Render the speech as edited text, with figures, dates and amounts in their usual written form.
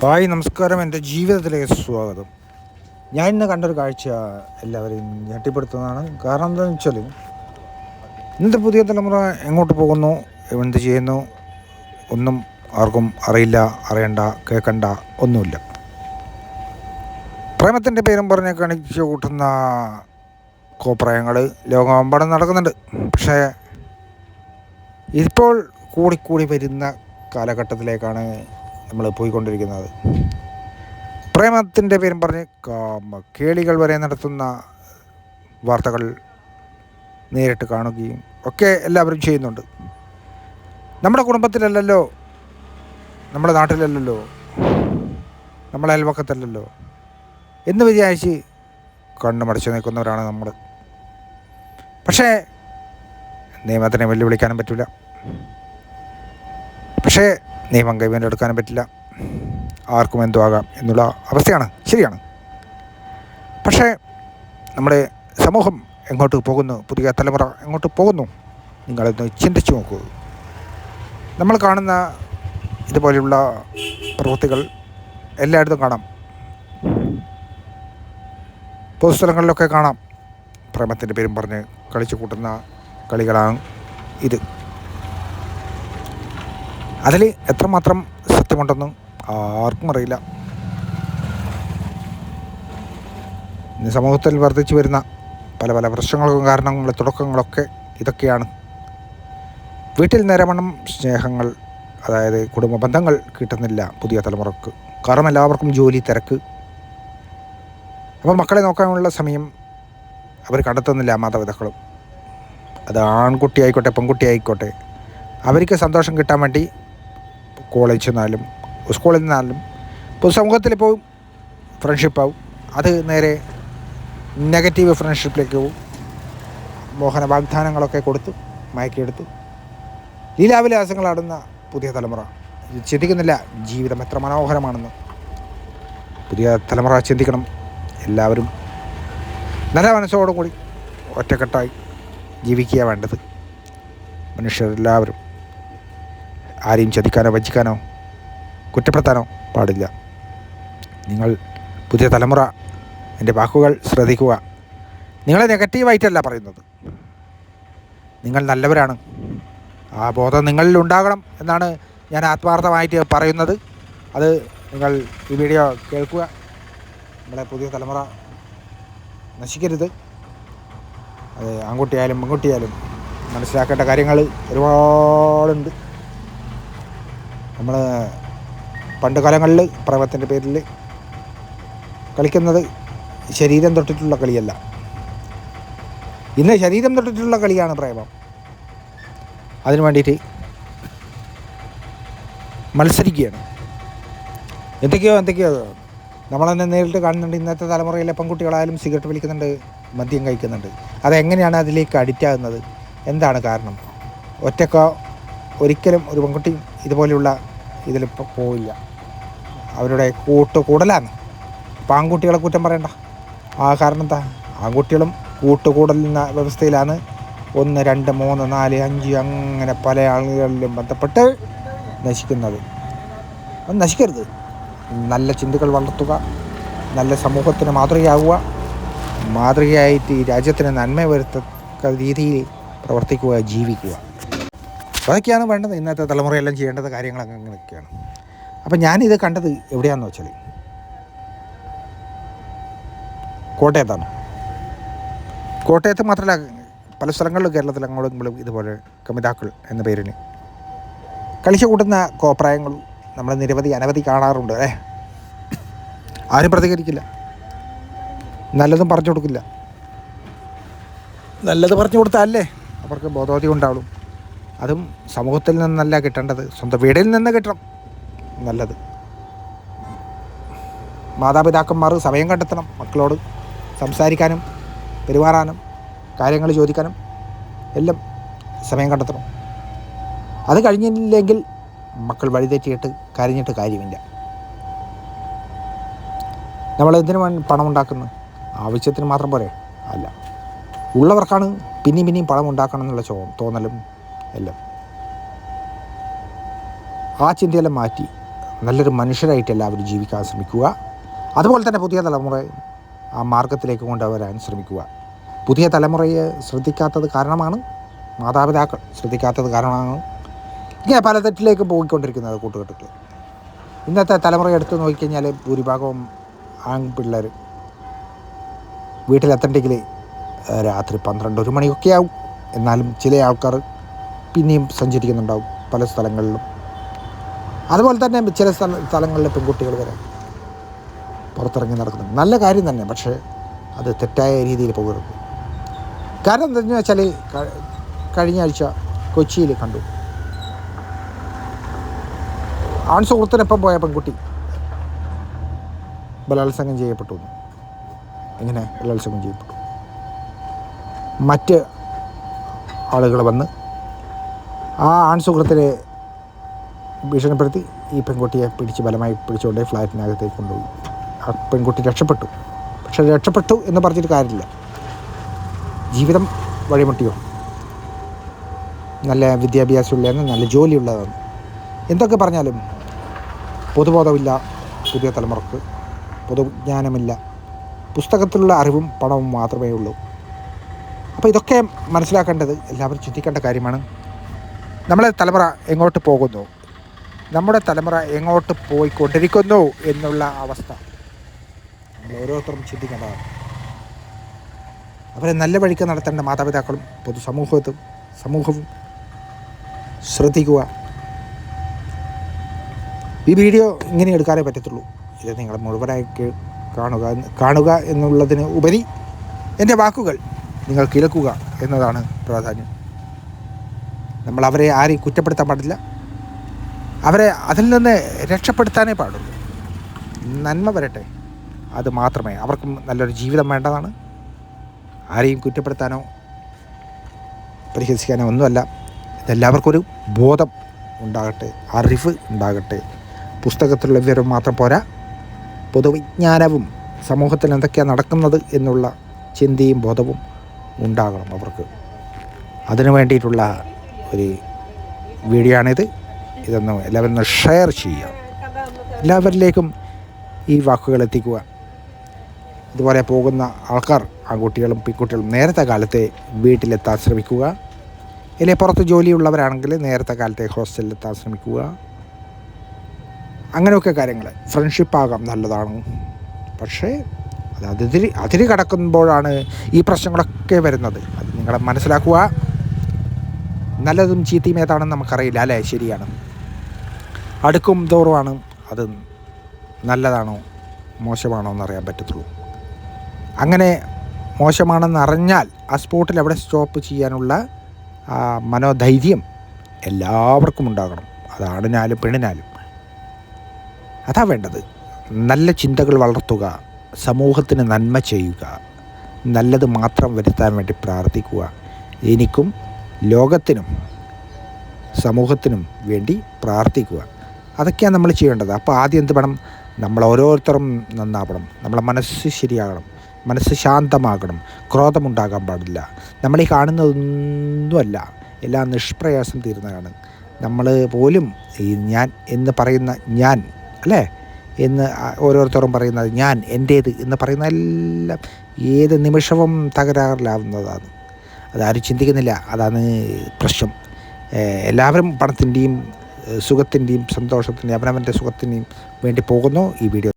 Hi നമസ്കാരം, എൻ്റെ ജീവിതത്തിലേക്ക് സ്വാഗതം. ഞാൻ ഇന്ന് കണ്ടൊരു കാഴ്ച എല്ലാവരെയും ഞെട്ടിപ്പെടുത്തുന്നതാണ്. കാരണം എന്താണെന്ന് വെച്ചാൽ, ഇന്നത്തെ പുതിയ തലമുറ എങ്ങോട്ട് പോകുന്നു, എന്ത് ചെയ്യുന്നു, ഒന്നും ആർക്കും അറിയില്ല, അറിയണ്ട, കേൾക്കണ്ട, ഒന്നുമില്ല. പ്രേമത്തിൻ്റെ പേരും പറഞ്ഞ് കണിച്ചു കൂട്ടുന്ന കോപ്രായങ്ങൾ ലോകമെമ്പാടും നടക്കുന്നുണ്ട്. പക്ഷേ ഇപ്പോൾ കൂടിക്കൂടി വരുന്ന കാലഘട്ടത്തിലേക്കാണ് നമ്മൾ പോയിക്കൊണ്ടിരിക്കുന്നത്. പ്രേമത്തിൻ്റെ പേരും പറഞ്ഞ് കേളികൾ വരെ നടത്തുന്ന വാർത്തകൾ നേരിട്ട് കാണുകയും ഒക്കെ എല്ലാവരും ചെയ്യുന്നുണ്ട്. നമ്മുടെ കുടുംബത്തിലല്ലല്ലോ, നമ്മുടെ നാട്ടിലല്ലല്ലോ, നമ്മളെ അയൽവക്കത്തല്ലല്ലോ എന്ന് വിചാരിച്ച് കണ്ണുമടച്ച് നിൽക്കുന്നവരാണ് നമ്മൾ. പക്ഷേ നിയമത്തിനെ വെല്ലുവിളിക്കാനും പറ്റില്ല, പക്ഷേ നിയമം കൈവന്നെടുക്കാനും പറ്റില്ല. ആർക്കും എന്തോ ആകാം എന്നുള്ള അവസ്ഥയാണ്. ശരിയാണ്. പക്ഷേ നമ്മുടെ സമൂഹം എങ്ങോട്ട് പോകുന്നു, പുതിയ തലമുറ എങ്ങോട്ട് പോകുന്നു, നിങ്ങളൊന്ന് ചിന്തിച്ചു നോക്കൂ. നമ്മൾ കാണുന്ന ഇതുപോലെയുള്ള പ്രവൃത്തികൾ എല്ലായിടത്തും കാണാം, പൊതുസ്ഥലങ്ങളിലൊക്കെ കാണാം. പ്രേമത്തിൻ്റെ പേരും പറഞ്ഞ് കളിച്ചു കൂട്ടുന്ന കളികളാണ് ഇത്. അതിൽ എത്രമാത്രം സത്യമുണ്ടെന്നും ആർക്കും അറിയില്ല. ഇന്ന് സമൂഹത്തിൽ വർദ്ധിച്ചു വരുന്ന പല പല പ്രശ്നങ്ങൾക്കും കാരണങ്ങളും തുടക്കങ്ങളൊക്കെ ഇതൊക്കെയാണ്. വീട്ടിൽ നേരവണ്ണം സ്നേഹങ്ങൾ, അതായത് കുടുംബ ബന്ധങ്ങൾ കിട്ടുന്നില്ല പുതിയ തലമുറക്ക്. കാരണം എല്ലാവർക്കും ജോലി, തിരക്ക്. അപ്പോൾ മക്കളെ നോക്കാനുള്ള സമയം അവർ കണ്ടെത്തുന്നില്ല. മാതാപിതാക്കളും, അത് ആൺകുട്ടി ആയിക്കോട്ടെ പെൺകുട്ടി ആയിക്കോട്ടെ, അവർക്ക് സന്തോഷം കിട്ടാൻ വേണ്ടി കോളേജിൽ നിന്നാലും സ്കൂളിൽ നിന്നാലും പൊതുസമൂഹത്തിൽ പോവും, ഫ്രണ്ട്ഷിപ്പാവും. അത് നേരെ നെഗറ്റീവ് ഫ്രണ്ട്ഷിപ്പിലേക്ക് പോവും. മോഹന വാഗ്ദാനങ്ങളൊക്കെ കൊടുത്ത് മയക്കിയെടുത്ത് ലീലാവിലാസങ്ങളാടുന്ന പുതിയ തലമുറ ചിന്തിക്കുന്നില്ല ജീവിതം എത്ര മനോഹരമാണെന്ന്. പുതിയ തലമുറ ചിന്തിക്കണം. എല്ലാവരും നല്ല മനസ്സോടും കൂടി ഒറ്റക്കെട്ടായി ജീവിക്കുക വേണ്ടത്. മനുഷ്യരെല്ലാവരും ആരെയും ചതിക്കാനോ വഞ്ചിക്കാനോ കുറ്റപ്പെടുത്താനോ പാടില്ല. നിങ്ങൾ പുതിയ തലമുറ, എൻ്റെ വാക്കുകൾ ശ്രദ്ധിക്കുക. നിങ്ങളെ നെഗറ്റീവായിട്ടല്ല പറയുന്നത്, നിങ്ങൾ നല്ലവരാണ്. ആ ബോധം നിങ്ങളിൽ ഉണ്ടാകണം എന്നാണ് ഞാൻ ആത്മാർത്ഥമായിട്ട് പറയുന്നത്. അത് നിങ്ങൾ ഈ വീഡിയോ കേൾക്കുക. നമ്മളെ പുതിയ തലമുറ നശിക്കരുത്. അത് ആൺകുട്ടിയായാലും പെൺകുട്ടിയായാലും മനസ്സിലാക്കേണ്ട കാര്യങ്ങൾ ഒരുപാടുണ്ട്. നമ്മൾ പണ്ട് കാലങ്ങളിൽ പ്രേമത്തിൻ്റെ പേരിൽ കളിക്കുന്നത് ശരീരം തൊട്ടിട്ടുള്ള കളിയല്ല. ഇന്ന് ശരീരം തൊട്ടിട്ടുള്ള കളിയാണ് പ്രേമം. അതിനു വേണ്ടിയിട്ട് മത്സരിക്കുകയാണ്. എന്തൊക്കെയോ നമ്മളെന്നെ നേരിട്ട് കാണുന്നുണ്ട്. ഇന്നത്തെ തലമുറയിലെ പെൺകുട്ടികളായാലും സിഗരറ്റ് വലിക്കുന്നുണ്ട്, മദ്യം കഴിക്കുന്നുണ്ട്. അതെങ്ങനെയാണ് അതിലേക്ക് അഡിക്റ്റ് ആകുന്നത്? എന്താണ് കാരണം? ഒരിക്കലും ഒരു പെൺകുട്ടിയും ഇതുപോലെയുള്ള ഇതിലിപ്പോൾ പോവില്ല. അവരുടെ കൂട്ടുകൂടലാണ്. അപ്പോൾ ആൺകുട്ടികളെ കുറ്റം പറയണ്ട. ആ കാരണം എന്താ? ആൺകുട്ടികളും കൂട്ടുകൂടലുന്ന വ്യവസ്ഥയിലാണ് 1, 2, 3, 4, 5 അങ്ങനെ പല ആളുകളിലും ബന്ധപ്പെട്ട് നശിക്കുന്നത്. അത് നശിക്കരുത്. നല്ല ചിന്തകൾ വളർത്തുക, നല്ല സമൂഹത്തിന് മാതൃകയാവുക, മാതൃകയായിട്ട് ഈ രാജ്യത്തിന് നന്മ വരുത്തക്ക രീതിയിൽ പ്രവർത്തിക്കുക, ജീവിക്കുക. അതൊക്കെയാണ് വേണ്ടത്. ഇന്നത്തെ തലമുറയെല്ലാം ചെയ്യേണ്ടത് കാര്യങ്ങൾ അങ്ങനെയൊക്കെയാണ്. അപ്പം ഞാനിത് കണ്ടത് എവിടെയാണെന്ന് വെച്ചാൽ കോട്ടയത്താണ്. കോട്ടയത്ത് മാത്രമല്ല, പല സ്ഥലങ്ങളിലും കേരളത്തിൽ അങ്ങോട്ടും ഇതുപോലെ കമിതാക്കൾ എന്ന പേരിന് കളിച്ചു കൂട്ടുന്ന കോപ്രായങ്ങളും നമ്മൾ അനവധി കാണാറുണ്ട്. ആരും പ്രതികരിക്കില്ല, നല്ലതും പറഞ്ഞു കൊടുക്കില്ല. നല്ലത് പറഞ്ഞു കൊടുത്താലല്ലേ അവർക്ക് ബോധോദയം ഉണ്ടാവുള്ളൂ. അതും സമൂഹത്തിൽ നിന്നല്ല കിട്ടേണ്ടത്, സ്വന്തം വീടിൽ നിന്ന് കിട്ടണം നല്ലത്. മാതാപിതാക്കന്മാർ സമയം കണ്ടെത്തണം മക്കളോട് സംസാരിക്കാനും പെരുമാറാനും കാര്യങ്ങൾ ചോദിക്കാനും എല്ലാം സമയം കണ്ടെത്തണം. അത് കഴിഞ്ഞില്ലെങ്കിൽ മക്കൾ വഴിതെറ്റിയിട്ട് കരഞ്ഞിട്ട് കാര്യമില്ല. നമ്മളെന്തിനു പണം ഉണ്ടാക്കുന്നത്? ആവശ്യത്തിന് മാത്രം പോരെ? അല്ല, ഉള്ളവർക്കാണ് പിന്നെയും പണം ഉണ്ടാക്കണം എന്നുള്ള തോന്നലും എല്ലാം. ആ ചിന്തയെല്ലാം മാറ്റി നല്ലൊരു മനുഷ്യരായിട്ട് എല്ലാവരും ജീവിക്കാൻ ശ്രമിക്കുക. അതുപോലെ തന്നെ പുതിയ തലമുറ ആ മാർഗത്തിലേക്ക് കൊണ്ടുവരാൻ ശ്രമിക്കുക. പുതിയ തലമുറയെ ശ്രദ്ധിക്കാത്തത് കാരണമാണ്, മാതാപിതാക്കൾ ശ്രദ്ധിക്കാത്തത് കാരണമാണ് ഇങ്ങനെ പല തെറ്റിലേക്ക് പോയിക്കൊണ്ടിരിക്കുന്നത് കൂട്ടുകെട്ടുകൾ. ഇന്നത്തെ തലമുറ എടുത്ത് നോക്കിക്കഴിഞ്ഞാൽ ഭൂരിഭാഗവും ആൺപിള്ളേർ വീട്ടിലെത്തണ്ടെങ്കിൽ രാത്രി 12-1 മണിയൊക്കെ ആവും. എന്നാലും ചില ആൾക്കാർ പിന്നെയും സഞ്ചരിക്കുന്നുണ്ടാവും പല സ്ഥലങ്ങളിലും. അതുപോലെ തന്നെ ചില സ്ഥലങ്ങളിൽ പെൺകുട്ടികൾ വരെ പുറത്തിറങ്ങി നടക്കുന്നുണ്ട്. നല്ല കാര്യം തന്നെ, പക്ഷേ അത് തെറ്റായ രീതിയിൽ പോകരുത്. കാരണം എന്താണെന്ന് വെച്ചാൽ കഴിഞ്ഞ ആഴ്ച കൊച്ചിയിൽ കണ്ടു, ആൺ സുഹൃത്തിനൊപ്പം പോയ പെൺകുട്ടി ബലാത്സംഗം ചെയ്യപ്പെട്ടു. എങ്ങനെ ബലാത്സംഗം ചെയ്യപ്പെട്ടു? മറ്റ് ആളുകൾ വന്ന് ആ ആൺ സുഹൃത്തിനെ ഭീഷണിപ്പെടുത്തി ഈ പെൺകുട്ടിയെ ബലമായി പിടിച്ചുകൊണ്ട് ഫ്ലാറ്റിനകത്തേക്ക് കൊണ്ടുപോയി. ആ പെൺകുട്ടി രക്ഷപ്പെട്ടു. പക്ഷെ രക്ഷപ്പെട്ടു എന്ന് പറഞ്ഞിട്ട് കാര്യമില്ല. ജീവിതം വഴിമുട്ടിയോ? നല്ല വിദ്യാഭ്യാസമുള്ളതാണ്, നല്ല ജോലിയുള്ളതാണ്. എന്തൊക്കെ പറഞ്ഞാലും പൊതുബോധമില്ല പുതിയ തലമുറക്ക്, പൊതുജ്ഞാനമില്ല, പുസ്തകത്തിലുള്ള അറിവും പണവും മാത്രമേ ഉള്ളൂ. അപ്പോൾ ഇതൊക്കെ മനസ്സിലാക്കേണ്ടത് എല്ലാവരും ചിന്തിക്കേണ്ട കാര്യമാണ്. നമ്മളെ തലമുറ എങ്ങോട്ട് പോകുന്നു, നമ്മുടെ തലമുറ എങ്ങോട്ട് പോയിക്കൊണ്ടിരിക്കുന്നു എന്നുള്ള അവസ്ഥ നമ്മൾ ഓരോരുത്തരും ചിന്തിക്കേണ്ടതാണ്. അവരെ നല്ല വഴിക്ക് നടത്തേണ്ട മാതാപിതാക്കളും സമൂഹവും ശ്രദ്ധിക്കുക. ഈ വീഡിയോ ഇങ്ങനെ എടുക്കാനേ പറ്റത്തുള്ളൂ. ഇത് നിങ്ങൾ മുഴുവനായി കാണുക എന്നുള്ളതിന് ഉപരി എൻ്റെ വാക്കുകൾ നിങ്ങൾ കേൾക്കുക എന്നതാണ് പ്രാധാന്യം. നമ്മൾ അവരെ ആരെയും കുറ്റപ്പെടുത്താൻ പാടില്ല. അവരെ അതിൽ നിന്ന് രക്ഷപ്പെടുത്താനേ പാടുള്ളൂ. നന്മ വരട്ടെ, അത് മാത്രമേ. അവർക്കും നല്ലൊരു ജീവിതം വേണ്ടതാണ്. ആരെയും കുറ്റപ്പെടുത്താനോ പരിഹസിക്കാനോ ഒന്നുമല്ല. ഇതെല്ലാവർക്കും ഒരു ബോധം ഉണ്ടാകട്ടെ, അറിവ് ഉണ്ടാകട്ടെ. പുസ്തകത്തിലുള്ള വിവരം മാത്രം പോരാ, പൊതുവിജ്ഞാനവും സമൂഹത്തിൽ എന്തൊക്കെയാണ് നടക്കുന്നത് എന്നുള്ള ചിന്തയും ബോധവും ഉണ്ടാകണം അവർക്ക്. അതിനു വേണ്ടിയിട്ടുള്ള ഒരു വീഡിയോ ആണിത്. ഇതൊന്ന് എല്ലാവരും ഷെയർ ചെയ്യുക, എല്ലാവരിലേക്കും ഈ വാക്കുകൾ എത്തിക്കുക. ഇതുപോലെ പോകുന്ന ആൾക്കാർ, ആൺകുട്ടികളും പെൺകുട്ടികളും നേരത്തെ കാലത്തെ വീട്ടിലെത്താൻ ശ്രമിക്കുക. അല്ലെങ്കിൽ പുറത്ത് ജോലിയുള്ളവരാണെങ്കിൽ നേരത്തെ കാലത്തെ ഹോസ്റ്റലിലെത്താൻ ശ്രമിക്കുക. അങ്ങനെയൊക്കെ കാര്യങ്ങൾ. ഫ്രണ്ട്ഷിപ്പാകാം, നല്ലതാണ്. പക്ഷേ അത് അതിര് കടക്കുമ്പോഴാണ് ഈ പ്രശ്നങ്ങളൊക്കെ വരുന്നത്. അത് നിങ്ങൾ മനസ്സിലാക്കുക. നല്ലതും ചീത്തയും ഏതാണെന്ന് നമുക്കറിയില്ല, അല്ലേ? ശരിയാണ്. അടുക്കും തോറുമാണ് അത് നല്ലതാണോ മോശമാണോ എന്നറിയാൻ പറ്റത്തുള്ളൂ. അങ്ങനെ മോശമാണെന്ന് അറിഞ്ഞാൽ ആ സ്പോട്ടിൽ അവിടെ സ്റ്റോപ്പ് ചെയ്യാനുള്ള മനോധൈര്യം എല്ലാവർക്കും ഉണ്ടാകണം. അത് ആണിനാലും പെണ്ണിനാലും. അതാ വേണ്ടത്. നല്ല ചിന്തകൾ വളർത്തുക, സമൂഹത്തിന് നന്മ ചെയ്യുക, നല്ലത് മാത്രം വരുത്താൻ വേണ്ടി പ്രാർത്ഥിക്കുക. എനിക്കും ലോകത്തിനും സമൂഹത്തിനും വേണ്ടി പ്രാർത്ഥിക്കുക. അതൊക്കെയാണ് നമ്മൾ ചെയ്യേണ്ടത്. അപ്പോൾ ആദ്യം എന്ത് വേണം? നമ്മൾ ഓരോരുത്തരും നന്നാവണം. നമ്മളെ മനസ്സ് ശരിയാകണം, മനസ്സ് ശാന്തമാകണം, ക്രോധമുണ്ടാകാൻ പാടില്ല. നമ്മളീ കാണുന്നതൊന്നുമല്ല, എല്ലാം നിഷ്പ്രയാസം തീരുന്നതാണ്. നമ്മൾ പോലും ഈ ഞാൻ എന്ന് പറയുന്ന ഞാൻ, അല്ലേ, എന്ന് ഓരോരുത്തരും പറയുന്നത് ഞാൻ, എൻ്റേത് എന്ന് പറയുന്ന എല്ലാം ഏത് നിമിഷവും തകരാറിലാവുന്നതാണ്. അതാരും ചിന്തിക്കുന്നില്ല. അതാണ് പ്രശ്നം. എല്ലാവരും പണത്തിൻ്റെയും സുഖത്തിൻ്റെയും സന്തോഷത്തിൻ്റെയും അവനവൻ്റെ സുഖത്തിൻ്റെയും വേണ്ടി പോകുന്നു. ഈ വീഡിയോ